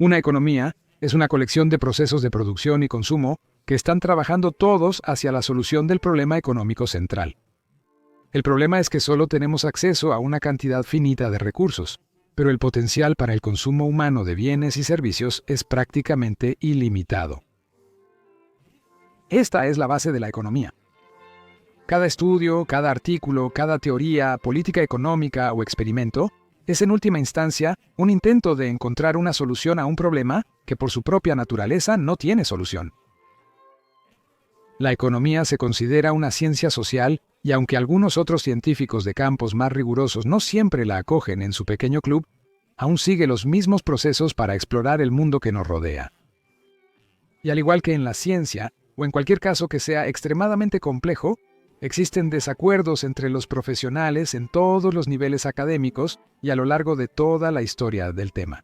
Una economía es una colección de procesos de producción y consumo que están trabajando todos hacia la solución del problema económico central. El problema es que solo tenemos acceso a una cantidad finita de recursos, pero el potencial para el consumo humano de bienes y servicios es prácticamente ilimitado. Esta es la base de la economía. Cada estudio, cada artículo, cada teoría, política económica o experimento es en última instancia un intento de encontrar una solución a un problema que por su propia naturaleza no tiene solución. La economía se considera una ciencia social y aunque algunos otros científicos de campos más rigurosos no siempre la acogen en su pequeño club, aún sigue los mismos procesos para explorar el mundo que nos rodea. Y al igual que en la ciencia, o en cualquier caso que sea extremadamente complejo, existen desacuerdos entre los profesionales en todos los niveles académicos y a lo largo de toda la historia del tema.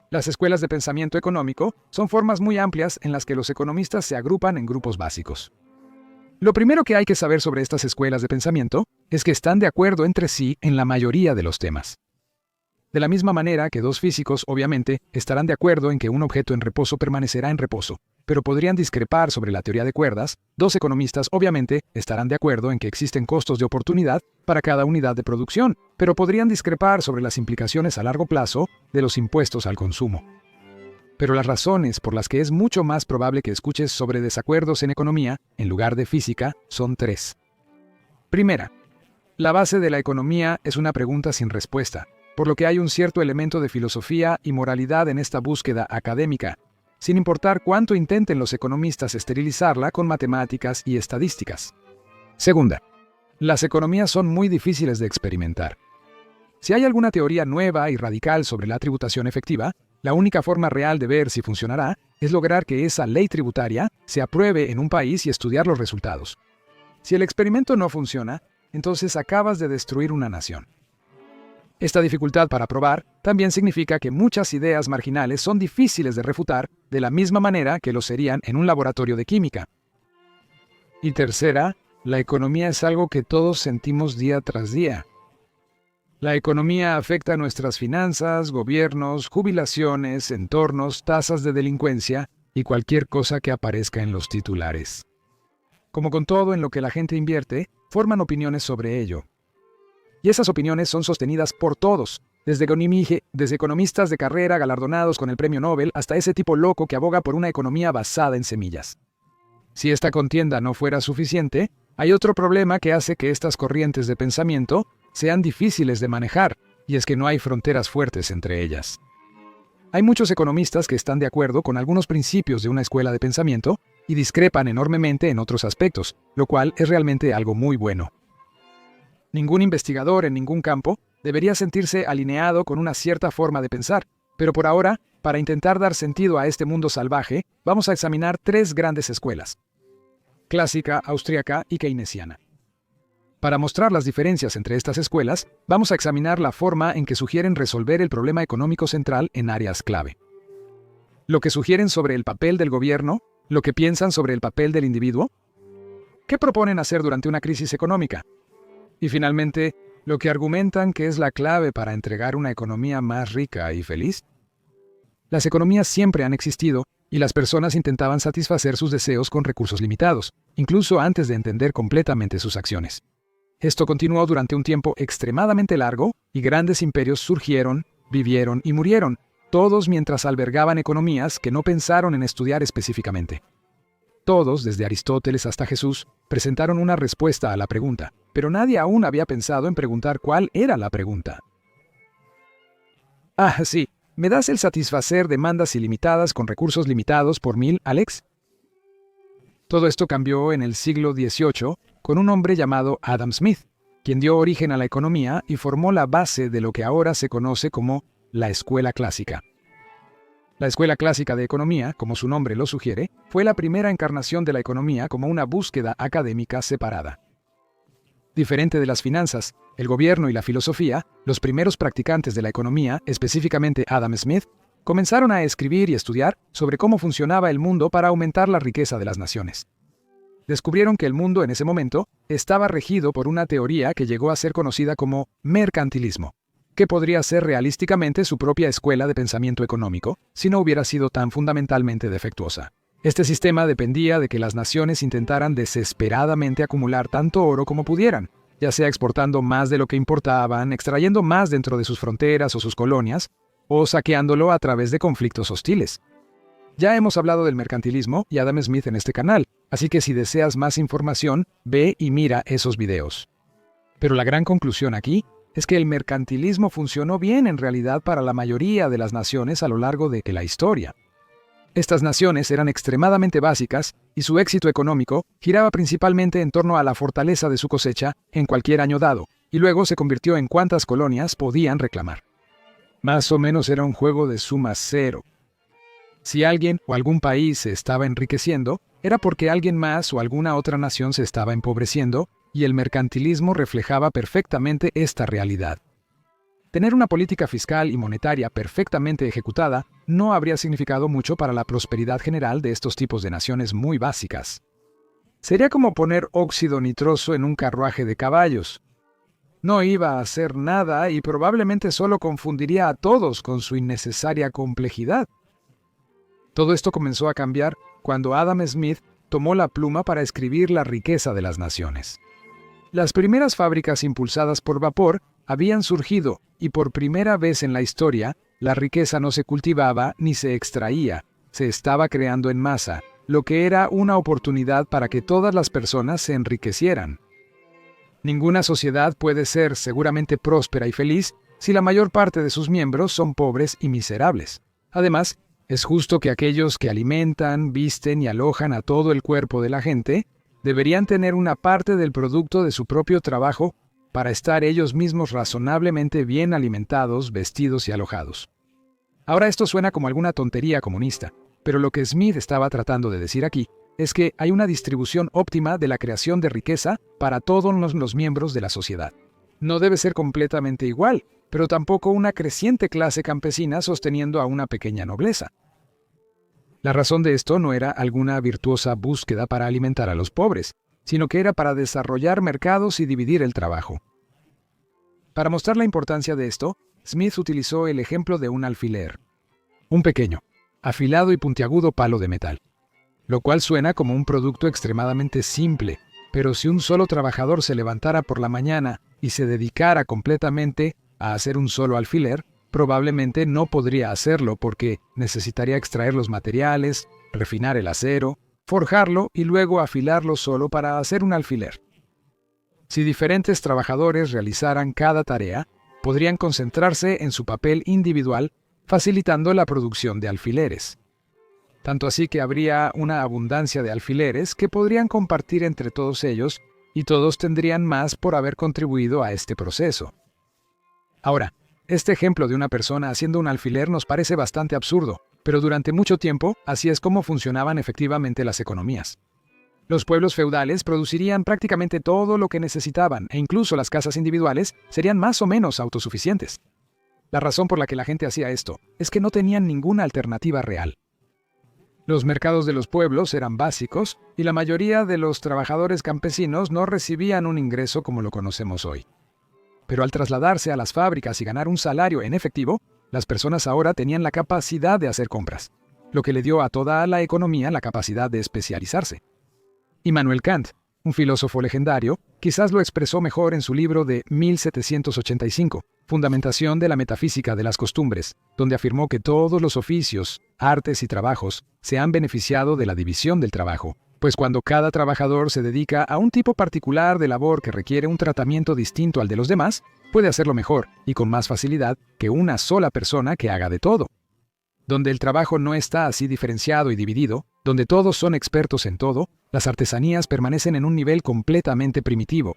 Las escuelas de pensamiento económico son formas muy amplias en las que los economistas se agrupan en grupos básicos. Lo primero que hay que saber sobre estas escuelas de pensamiento es que están de acuerdo entre sí en la mayoría de los temas. De la misma manera que dos físicos, obviamente, estarán de acuerdo en que un objeto en reposo permanecerá en reposo, pero podrían discrepar sobre la teoría de cuerdas, dos economistas, obviamente, estarán de acuerdo en que existen costos de oportunidad para cada unidad de producción, pero podrían discrepar sobre las implicaciones a largo plazo de los impuestos al consumo. Pero las razones por las que es mucho más probable que escuches sobre desacuerdos en economía, en lugar de física, son tres. Primera, la base de la economía es una pregunta sin respuesta, por lo que hay un cierto elemento de filosofía y moralidad en esta búsqueda académica, sin importar cuánto intenten los economistas esterilizarla con matemáticas y estadísticas. Segunda, las economías son muy difíciles de experimentar. Si hay alguna teoría nueva y radical sobre la tributación efectiva, la única forma real de ver si funcionará es lograr que esa ley tributaria se apruebe en un país y estudiar los resultados. Si el experimento no funciona, entonces acabas de destruir una nación. Esta dificultad para probar también significa que muchas ideas marginales son difíciles de refutar de la misma manera que lo serían en un laboratorio de química. Y tercera, la economía es algo que todos sentimos día tras día. La economía afecta nuestras finanzas, gobiernos, jubilaciones, entornos, tasas de delincuencia y cualquier cosa que aparezca en los titulares. Como con todo en lo que la gente invierte, forman opiniones sobre ello. Y esas opiniones son sostenidas por todos, desde economistas de carrera galardonados con el premio Nobel hasta ese tipo loco que aboga por una economía basada en semillas. Si esta contienda no fuera suficiente, hay otro problema que hace que estas corrientes de pensamiento sean difíciles de manejar, y es que no hay fronteras fuertes entre ellas. Hay muchos economistas que están de acuerdo con algunos principios de una escuela de pensamiento y discrepan enormemente en otros aspectos, lo cual es realmente algo muy bueno. Ningún investigador en ningún campo debería sentirse alineado con una cierta forma de pensar, pero por ahora, para intentar dar sentido a este mundo salvaje, vamos a examinar tres grandes escuelas: clásica, austríaca y keynesiana. Para mostrar las diferencias entre estas escuelas, vamos a examinar la forma en que sugieren resolver el problema económico central en áreas clave. Lo que sugieren sobre el papel del gobierno, lo que piensan sobre el papel del individuo, qué proponen hacer durante una crisis económica, y finalmente, lo que argumentan que es la clave para entregar una economía más rica y feliz. Las economías siempre han existido y las personas intentaban satisfacer sus deseos con recursos limitados, incluso antes de entender completamente sus acciones. Esto continuó durante un tiempo extremadamente largo y grandes imperios surgieron, vivieron y murieron, todos mientras albergaban economías que no pensaron en estudiar específicamente. Todos, desde Aristóteles hasta Jesús, presentaron una respuesta a la pregunta, pero nadie aún había pensado en preguntar cuál era la pregunta. Ah, sí, ¿me das el satisfacer demandas ilimitadas con recursos limitados por 1000, Alex? Todo esto cambió en el siglo XVIII con un hombre llamado Adam Smith, quien dio origen a la economía y formó la base de lo que ahora se conoce como la escuela clásica. La escuela clásica de economía, como su nombre lo sugiere, fue la primera encarnación de la economía como una búsqueda académica separada. Diferente de las finanzas, el gobierno y la filosofía, los primeros practicantes de la economía, específicamente Adam Smith, comenzaron a escribir y estudiar sobre cómo funcionaba el mundo para aumentar la riqueza de las naciones. Descubrieron que el mundo en ese momento estaba regido por una teoría que llegó a ser conocida como mercantilismo. que podría ser realísticamente su propia escuela de pensamiento económico si no hubiera sido tan fundamentalmente defectuosa. Este sistema dependía de que las naciones intentaran desesperadamente acumular tanto oro como pudieran, ya sea exportando más de lo que importaban, extrayendo más dentro de sus fronteras o sus colonias, o saqueándolo a través de conflictos hostiles. Ya hemos hablado del mercantilismo y Adam Smith en este canal, así que si deseas más información, ve y mira esos videos. Pero la gran conclusión aquí es que el mercantilismo funcionó bien en realidad para la mayoría de las naciones a lo largo de la historia. Estas naciones eran extremadamente básicas y su éxito económico giraba principalmente en torno a la fortaleza de su cosecha en cualquier año dado, y luego se convirtió en cuántas colonias podían reclamar. Más o menos era un juego de suma cero. Si alguien o algún país se estaba enriqueciendo, era porque alguien más o alguna otra nación se estaba empobreciendo, y el mercantilismo reflejaba perfectamente esta realidad. Tener una política fiscal y monetaria perfectamente ejecutada no habría significado mucho para la prosperidad general de estos tipos de naciones muy básicas. Sería como poner óxido nitroso en un carruaje de caballos. No iba a hacer nada y probablemente solo confundiría a todos con su innecesaria complejidad. Todo esto comenzó a cambiar cuando Adam Smith tomó la pluma para escribir La riqueza de las naciones. Las primeras fábricas impulsadas por vapor habían surgido y por primera vez en la historia, la riqueza no se cultivaba ni se extraía, se estaba creando en masa, lo que era una oportunidad para que todas las personas se enriquecieran. Ninguna sociedad puede ser seguramente próspera y feliz si la mayor parte de sus miembros son pobres y miserables. Además, es justo que aquellos que alimentan, visten y alojan a todo el cuerpo de la gente deberían tener una parte del producto de su propio trabajo para estar ellos mismos razonablemente bien alimentados, vestidos y alojados. Ahora esto suena como alguna tontería comunista, pero lo que Smith estaba tratando de decir aquí es que hay una distribución óptima de la creación de riqueza para todos los miembros de la sociedad. No debe ser completamente igual, pero tampoco una creciente clase campesina sosteniendo a una pequeña nobleza. La razón de esto no era alguna virtuosa búsqueda para alimentar a los pobres, sino que era para desarrollar mercados y dividir el trabajo. Para mostrar la importancia de esto, Smith utilizó el ejemplo de un alfiler. Un pequeño, afilado y puntiagudo palo de metal. Lo cual suena como un producto extremadamente simple, pero si un solo trabajador se levantara por la mañana y se dedicara completamente a hacer un solo alfiler, probablemente no podría hacerlo porque necesitaría extraer los materiales, refinar el acero, forjarlo y luego afilarlo solo para hacer un alfiler. Si diferentes trabajadores realizaran cada tarea, podrían concentrarse en su papel individual, facilitando la producción de alfileres. Tanto así que habría una abundancia de alfileres que podrían compartir entre todos ellos y todos tendrían más por haber contribuido a este proceso. Ahora, este ejemplo de una persona haciendo un alfiler nos parece bastante absurdo, pero durante mucho tiempo así es como funcionaban efectivamente las economías. Los pueblos feudales producirían prácticamente todo lo que necesitaban e incluso las casas individuales serían más o menos autosuficientes. La razón por la que la gente hacía esto es que no tenían ninguna alternativa real. Los mercados de los pueblos eran básicos y la mayoría de los trabajadores campesinos no recibían un ingreso como lo conocemos hoy. Pero al trasladarse a las fábricas y ganar un salario en efectivo, las personas ahora tenían la capacidad de hacer compras, lo que le dio a toda la economía la capacidad de especializarse. Immanuel Kant, un filósofo legendario, quizás lo expresó mejor en su libro de 1785, Fundamentación de la metafísica de las costumbres, donde afirmó que todos los oficios, artes y trabajos se han beneficiado de la división del trabajo, pues cuando cada trabajador se dedica a un tipo particular de labor que requiere un tratamiento distinto al de los demás, puede hacerlo mejor y con más facilidad que una sola persona que haga de todo. Donde el trabajo no está así diferenciado y dividido, donde todos son expertos en todo, las artesanías permanecen en un nivel completamente primitivo.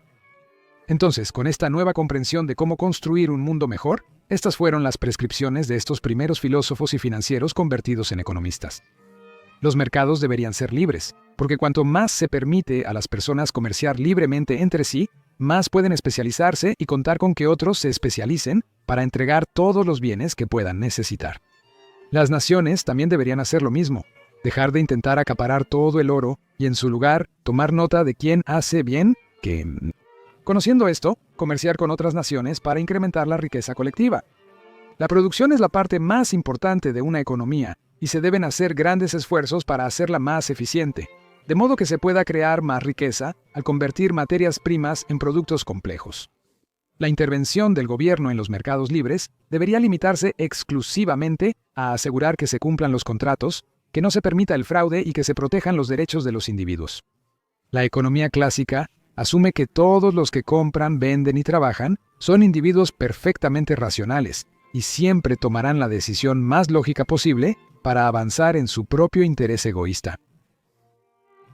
Entonces, con esta nueva comprensión de cómo construir un mundo mejor, estas fueron las prescripciones de estos primeros filósofos y financieros convertidos en economistas. Los mercados deberían ser libres, porque cuanto más se permite a las personas comerciar libremente entre sí, más pueden especializarse y contar con que otros se especialicen para entregar todos los bienes que puedan necesitar. Las naciones también deberían hacer lo mismo, dejar de intentar acaparar todo el oro y en su lugar tomar nota de quién hace bien qué. Conociendo esto, comerciar con otras naciones para incrementar la riqueza colectiva. La producción es la parte más importante de una economía y se deben hacer grandes esfuerzos para hacerla más eficiente, de modo que se pueda crear más riqueza al convertir materias primas en productos complejos. La intervención del gobierno en los mercados libres debería limitarse exclusivamente a asegurar que se cumplan los contratos, que no se permita el fraude y que se protejan los derechos de los individuos. La economía clásica asume que todos los que compran, venden y trabajan son individuos perfectamente racionales y siempre tomarán la decisión más lógica posible para avanzar en su propio interés egoísta.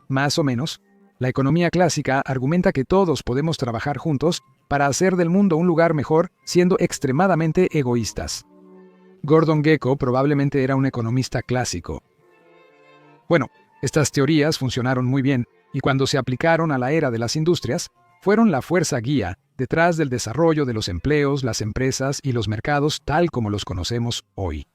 Más o menos, la economía clásica argumenta que todos podemos trabajar juntos para hacer del mundo un lugar mejor siendo extremadamente egoístas. Gordon Gekko probablemente era un economista clásico. Bueno, estas teorías funcionaron muy bien y cuando se aplicaron a la era de las industrias, fueron la fuerza guía detrás del desarrollo de los empleos, las empresas y los mercados tal como los conocemos hoy.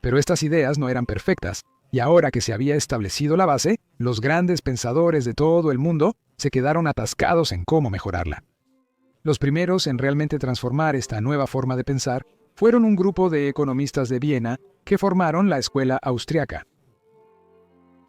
Pero estas ideas no eran perfectas, y ahora que se había establecido la base, los grandes pensadores de todo el mundo se quedaron atascados en cómo mejorarla. Los primeros en realmente transformar esta nueva forma de pensar fueron un grupo de economistas de Viena que formaron la escuela austriaca.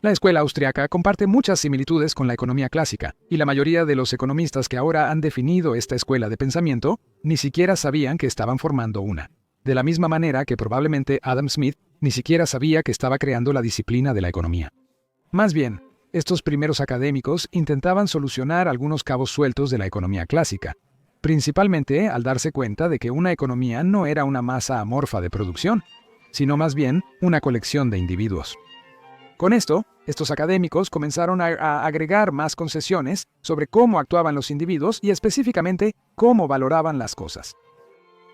La escuela austriaca comparte muchas similitudes con la economía clásica, y la mayoría de los economistas que ahora han definido esta escuela de pensamiento ni siquiera sabían que estaban formando una. De la misma manera que probablemente Adam Smith ni siquiera sabía que estaba creando la disciplina de la economía. Más bien, estos primeros académicos intentaban solucionar algunos cabos sueltos de la economía clásica, principalmente al darse cuenta de que una economía no era una masa amorfa de producción, sino más bien una colección de individuos. Con esto, estos académicos comenzaron a agregar más concesiones sobre cómo actuaban los individuos y específicamente cómo valoraban las cosas.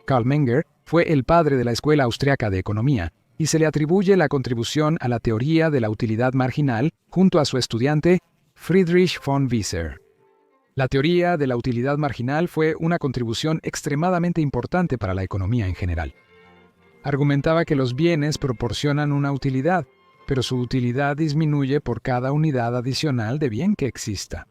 Karl Menger fue el padre de la Escuela Austriaca de Economía y se le atribuye la contribución a la teoría de la utilidad marginal junto a su estudiante Friedrich von Wieser. La teoría de la utilidad marginal fue una contribución extremadamente importante para la economía en general. Argumentaba que los bienes proporcionan una utilidad, pero su utilidad disminuye por cada unidad adicional de bien que exista.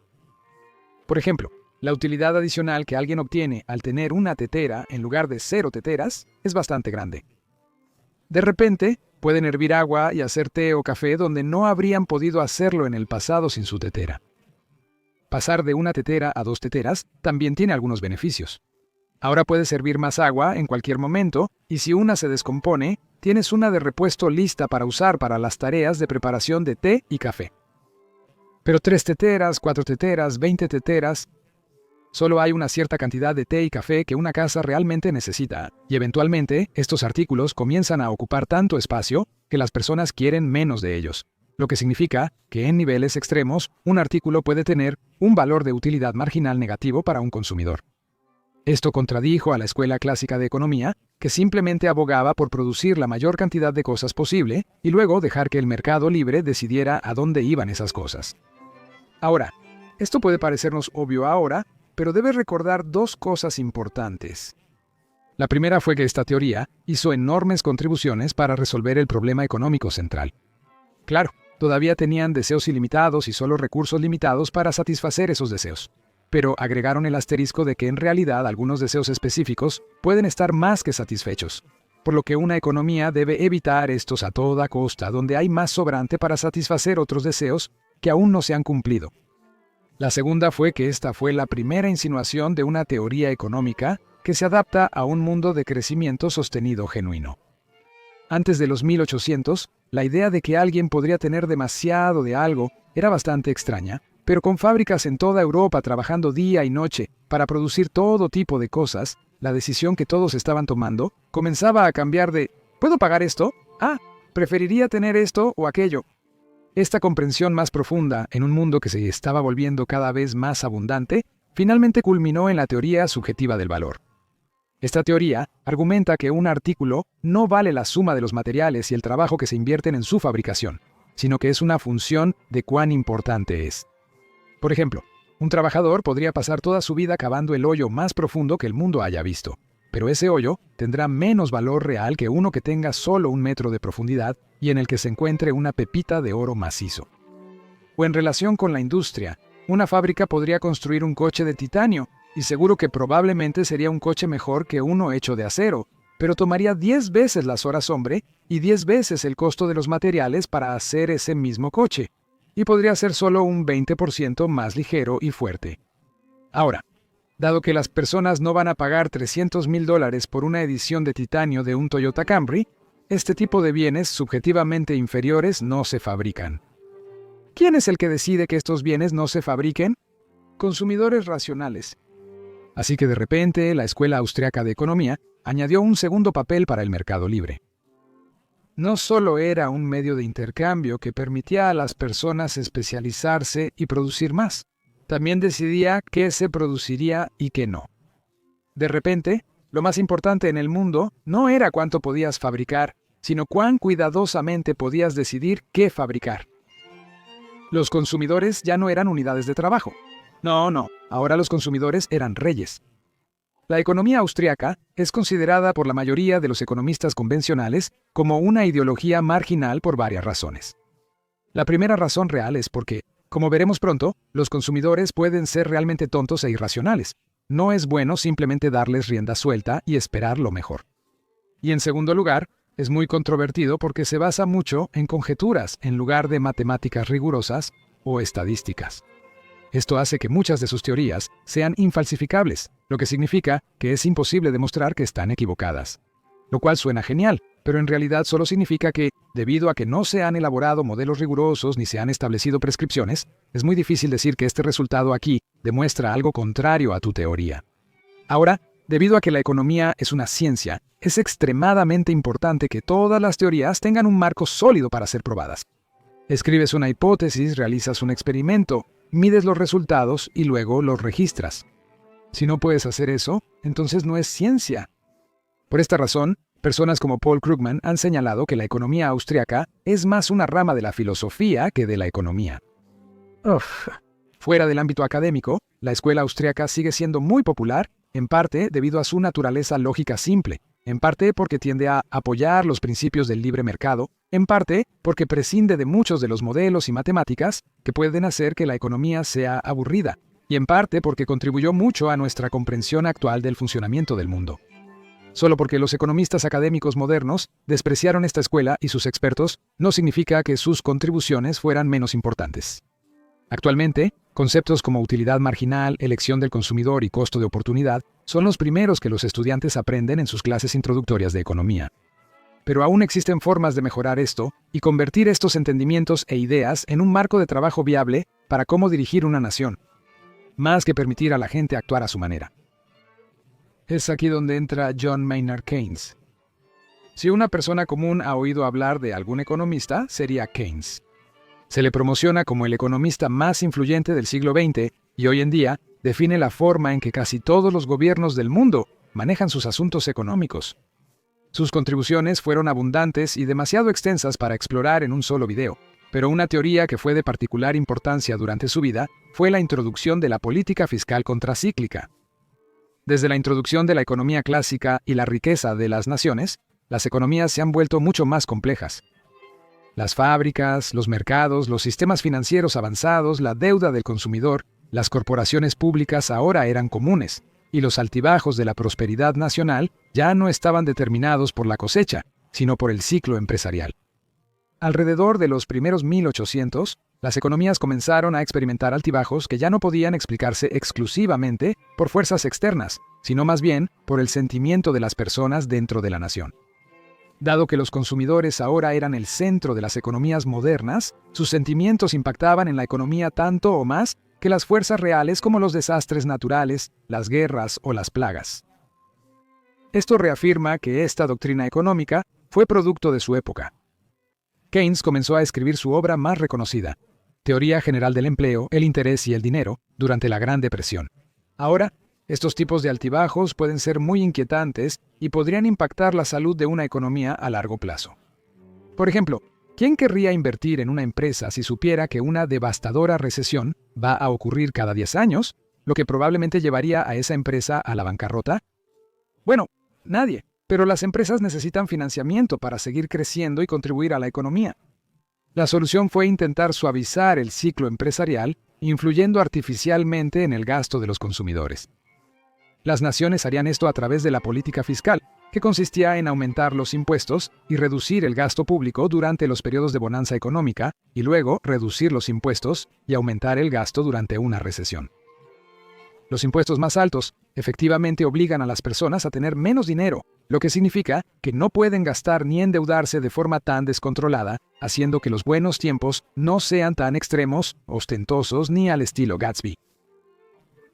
Por ejemplo, la utilidad adicional que alguien obtiene al tener una tetera en lugar de 0 teteras es bastante grande. De repente, pueden hervir agua y hacer té o café donde no habrían podido hacerlo en el pasado sin su tetera. Pasar de una tetera a 2 teteras también tiene algunos beneficios. Ahora puedes servir más agua en cualquier momento y si una se descompone, tienes una de repuesto lista para usar para las tareas de preparación de té y café. Pero 3 teteras, 4 teteras, 20 teteras... Solo hay una cierta cantidad de té y café que una casa realmente necesita, y eventualmente estos artículos comienzan a ocupar tanto espacio que las personas quieren menos de ellos, lo que significa que en niveles extremos un artículo puede tener un valor de utilidad marginal negativo para un consumidor. Esto contradijo a la escuela clásica de economía, que simplemente abogaba por producir la mayor cantidad de cosas posible y luego dejar que el mercado libre decidiera a dónde iban esas cosas. Ahora, esto puede parecernos obvio ahora, pero debes recordar 2 cosas importantes. La primera fue que esta teoría hizo enormes contribuciones para resolver el problema económico central. Claro, todavía tenían deseos ilimitados y solo recursos limitados para satisfacer esos deseos. Pero agregaron el asterisco de que en realidad algunos deseos específicos pueden estar más que satisfechos, por lo que una economía debe evitar estos a toda costa donde hay más sobrante para satisfacer otros deseos que aún no se han cumplido. La segunda fue que esta fue la primera insinuación de una teoría económica que se adapta a un mundo de crecimiento sostenido genuino. Antes de los 1800, la idea de que alguien podría tener demasiado de algo era bastante extraña, pero con fábricas en toda Europa trabajando día y noche para producir todo tipo de cosas, la decisión que todos estaban tomando comenzaba a cambiar de ¿puedo pagar esto? Ah, preferiría tener esto o aquello. Esta comprensión más profunda en un mundo que se estaba volviendo cada vez más abundante, finalmente culminó en la teoría subjetiva del valor. Esta teoría argumenta que un artículo no vale la suma de los materiales y el trabajo que se invierten en su fabricación, sino que es una función de cuán importante es. Por ejemplo, un trabajador podría pasar toda su vida cavando el hoyo más profundo que el mundo haya visto, pero ese hoyo tendrá menos valor real que uno que tenga solo 1 metro de profundidad y en el que se encuentre una pepita de oro macizo. O en relación con la industria, una fábrica podría construir un coche de titanio, y seguro que probablemente sería un coche mejor que uno hecho de acero, pero tomaría 10 veces las horas hombre y 10 veces el costo de los materiales para hacer ese mismo coche, y podría ser solo un 20% más ligero y fuerte. Ahora, dado que las personas no van a pagar $300,000 por una edición de titanio de un Toyota Camry, este tipo de bienes subjetivamente inferiores no se fabrican. ¿Quién es el que decide que estos bienes no se fabriquen? Consumidores racionales. Así que de repente, la Escuela Austriaca de Economía añadió un segundo papel para el mercado libre. No solo era un medio de intercambio que permitía a las personas especializarse y producir más, también decidía qué se produciría y qué no. De repente, lo más importante en el mundo no era cuánto podías fabricar, sino cuán cuidadosamente podías decidir qué fabricar. Los consumidores ya no eran unidades de trabajo. No, ahora los consumidores eran reyes. La economía austriaca es considerada por la mayoría de los economistas convencionales como una ideología marginal por varias razones. La primera razón real es porque, como veremos pronto, los consumidores pueden ser realmente tontos e irracionales. No es bueno simplemente darles rienda suelta y esperar lo mejor. Y en segundo lugar, es muy controvertido porque se basa mucho en conjeturas en lugar de matemáticas rigurosas o estadísticas. Esto hace que muchas de sus teorías sean infalsificables, lo que significa que es imposible demostrar que están equivocadas. Lo cual suena genial, pero en realidad solo significa que, debido a que no se han elaborado modelos rigurosos ni se han establecido prescripciones, es muy difícil decir que este resultado aquí demuestra algo contrario a tu teoría. Ahora, debido a que la economía es una ciencia, es extremadamente importante que todas las teorías tengan un marco sólido para ser probadas. Escribes una hipótesis, realizas un experimento, mides los resultados y luego los registras. Si no puedes hacer eso, entonces no es ciencia. Por esta razón, personas como Paul Krugman han señalado que la economía austriaca es más una rama de la filosofía que de la economía. Fuera del ámbito académico, la escuela austriaca sigue siendo muy popular, en parte debido a su naturaleza lógica simple, en parte porque tiende a apoyar los principios del libre mercado, en parte porque prescinde de muchos de los modelos y matemáticas que pueden hacer que la economía sea aburrida, y en parte porque contribuyó mucho a nuestra comprensión actual del funcionamiento del mundo. Solo porque los economistas académicos modernos despreciaron esta escuela y sus expertos, no significa que sus contribuciones fueran menos importantes. Actualmente, conceptos como utilidad marginal, elección del consumidor y costo de oportunidad son los primeros que los estudiantes aprenden en sus clases introductorias de economía. Pero aún existen formas de mejorar esto y convertir estos entendimientos e ideas en un marco de trabajo viable para cómo dirigir una nación, más que permitir a la gente actuar a su manera. Es aquí donde entra John Maynard Keynes. Si una persona común ha oído hablar de algún economista, sería Keynes. Se le promociona como el economista más influyente del siglo XX y hoy en día define la forma en que casi todos los gobiernos del mundo manejan sus asuntos económicos. Sus contribuciones fueron abundantes y demasiado extensas para explorar en un solo video, pero una teoría que fue de particular importancia durante su vida fue la introducción de la política fiscal contracíclica. Desde la introducción de la economía clásica y la riqueza de las naciones, las economías se han vuelto mucho más complejas. Las fábricas, los mercados, los sistemas financieros avanzados, la deuda del consumidor, las corporaciones públicas ahora eran comunes, y los altibajos de la prosperidad nacional ya no estaban determinados por la cosecha, sino por el ciclo empresarial. Alrededor de los primeros 1800, las economías comenzaron a experimentar altibajos que ya no podían explicarse exclusivamente por fuerzas externas, sino más bien por el sentimiento de las personas dentro de la nación. Dado que los consumidores ahora eran el centro de las economías modernas, sus sentimientos impactaban en la economía tanto o más que las fuerzas reales como los desastres naturales, las guerras o las plagas. Esto reafirma que esta doctrina económica fue producto de su época. Keynes comenzó a escribir su obra más reconocida, Teoría General del Empleo, el Interés y el Dinero, durante la Gran Depresión. Ahora, estos tipos de altibajos pueden ser muy inquietantes y podrían impactar la salud de una economía a largo plazo. Por ejemplo, ¿quién querría invertir en una empresa si supiera que una devastadora recesión va a ocurrir cada 10 años, lo que probablemente llevaría a esa empresa a la bancarrota? Bueno, nadie, pero las empresas necesitan financiamiento para seguir creciendo y contribuir a la economía. La solución fue intentar suavizar el ciclo empresarial, influyendo artificialmente en el gasto de los consumidores. Las naciones harían esto a través de la política fiscal, que consistía en aumentar los impuestos y reducir el gasto público durante los periodos de bonanza económica, y luego reducir los impuestos y aumentar el gasto durante una recesión. Los impuestos más altos efectivamente obligan a las personas a tener menos dinero, lo que significa que no pueden gastar ni endeudarse de forma tan descontrolada, haciendo que los buenos tiempos no sean tan extremos, ostentosos ni al estilo Gatsby.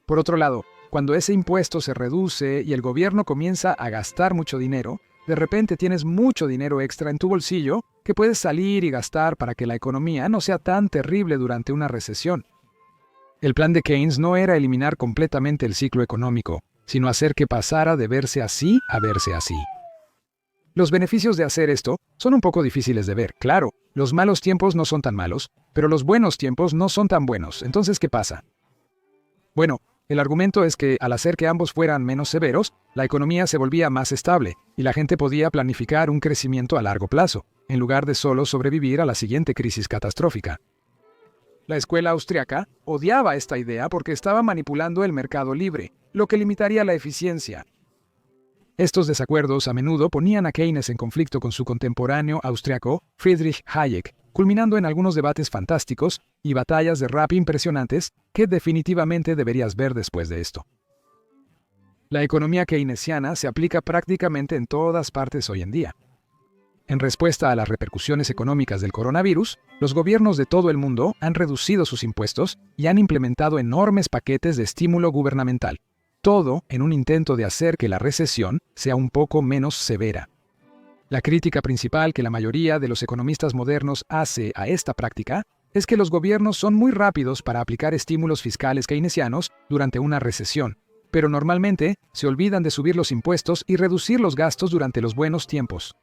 Por otro lado, cuando ese impuesto se reduce y el gobierno comienza a gastar mucho dinero, de repente tienes mucho dinero extra en tu bolsillo que puedes salir y gastar para que la economía no sea tan terrible durante una recesión. El plan de Keynes no era eliminar completamente el ciclo económico, sino hacer que pasara de verse así a verse así. Los beneficios de hacer esto son un poco difíciles de ver. Claro, los malos tiempos no son tan malos, pero los buenos tiempos no son tan buenos. Entonces, ¿qué pasa? Bueno, el argumento es que al hacer que ambos fueran menos severos, la economía se volvía más estable y la gente podía planificar un crecimiento a largo plazo, en lugar de solo sobrevivir a la siguiente crisis catastrófica. La escuela austriaca odiaba esta idea porque estaba manipulando el mercado libre, lo que limitaría la eficiencia. Estos desacuerdos a menudo ponían a Keynes en conflicto con su contemporáneo austriaco Friedrich Hayek, culminando en algunos debates fantásticos y batallas de rap impresionantes que definitivamente deberías ver después de esto. La economía keynesiana se aplica prácticamente en todas partes hoy en día. En respuesta a las repercusiones económicas del coronavirus, los gobiernos de todo el mundo han reducido sus impuestos y han implementado enormes paquetes de estímulo gubernamental, todo en un intento de hacer que la recesión sea un poco menos severa. La crítica principal que la mayoría de los economistas modernos hace a esta práctica es que los gobiernos son muy rápidos para aplicar estímulos fiscales keynesianos durante una recesión, pero normalmente se olvidan de subir los impuestos y reducir los gastos durante los buenos tiempos.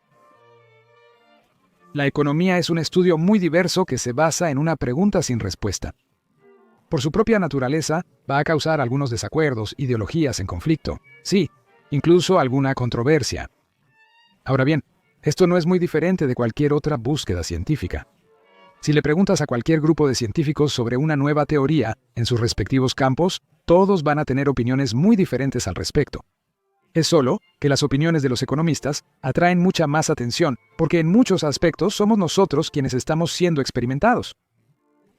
La economía es un estudio muy diverso que se basa en una pregunta sin respuesta. Por su propia naturaleza, va a causar algunos desacuerdos, ideologías en conflicto, sí, incluso alguna controversia. Ahora bien, esto no es muy diferente de cualquier otra búsqueda científica. Si le preguntas a cualquier grupo de científicos sobre una nueva teoría en sus respectivos campos, todos van a tener opiniones muy diferentes al respecto. Es solo que las opiniones de los economistas atraen mucha más atención, porque en muchos aspectos somos nosotros quienes estamos siendo experimentados.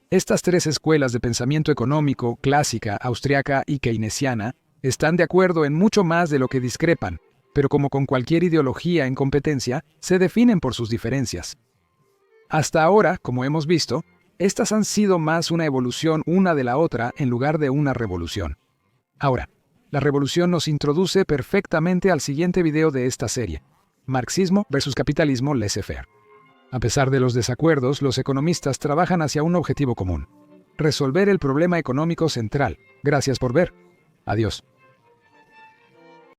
Estas tres escuelas de pensamiento económico, clásica, austriaca y keynesiana, están de acuerdo en mucho más de lo que discrepan, pero como con cualquier ideología en competencia, se definen por sus diferencias. Hasta ahora, como hemos visto, estas han sido más una evolución una de la otra en lugar de una revolución. Ahora, la revolución nos introduce perfectamente al siguiente video de esta serie: Marxismo versus capitalismo laissez-faire. A pesar de los desacuerdos, los economistas trabajan hacia un objetivo común: resolver el problema económico central. Gracias por ver. Adiós.